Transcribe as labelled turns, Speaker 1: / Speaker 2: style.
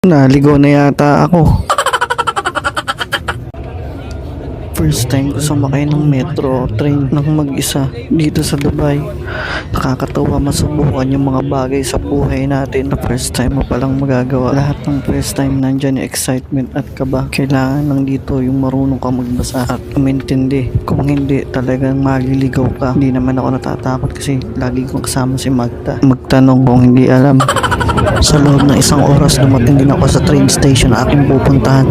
Speaker 1: Naligaw na yata ako. First time ko sumakay ng metro o train ng mag-isa dito sa Dubai. Nakakatawa masubukan yung mga bagay sa buhay natin na first time mo palang magagawa. Lahat ng first time nandyan yung excitement at kaba. Kailangan lang dito yung marunong ka magbasa at umintindi. Kung hindi, talagang maliligaw ka. Hindi naman ako natatakot kasi lagi kong kasama si Magda. Magtanong kung hindi alam. Sa loob ng isang oras dumating din ako sa train station na aking pupuntahan.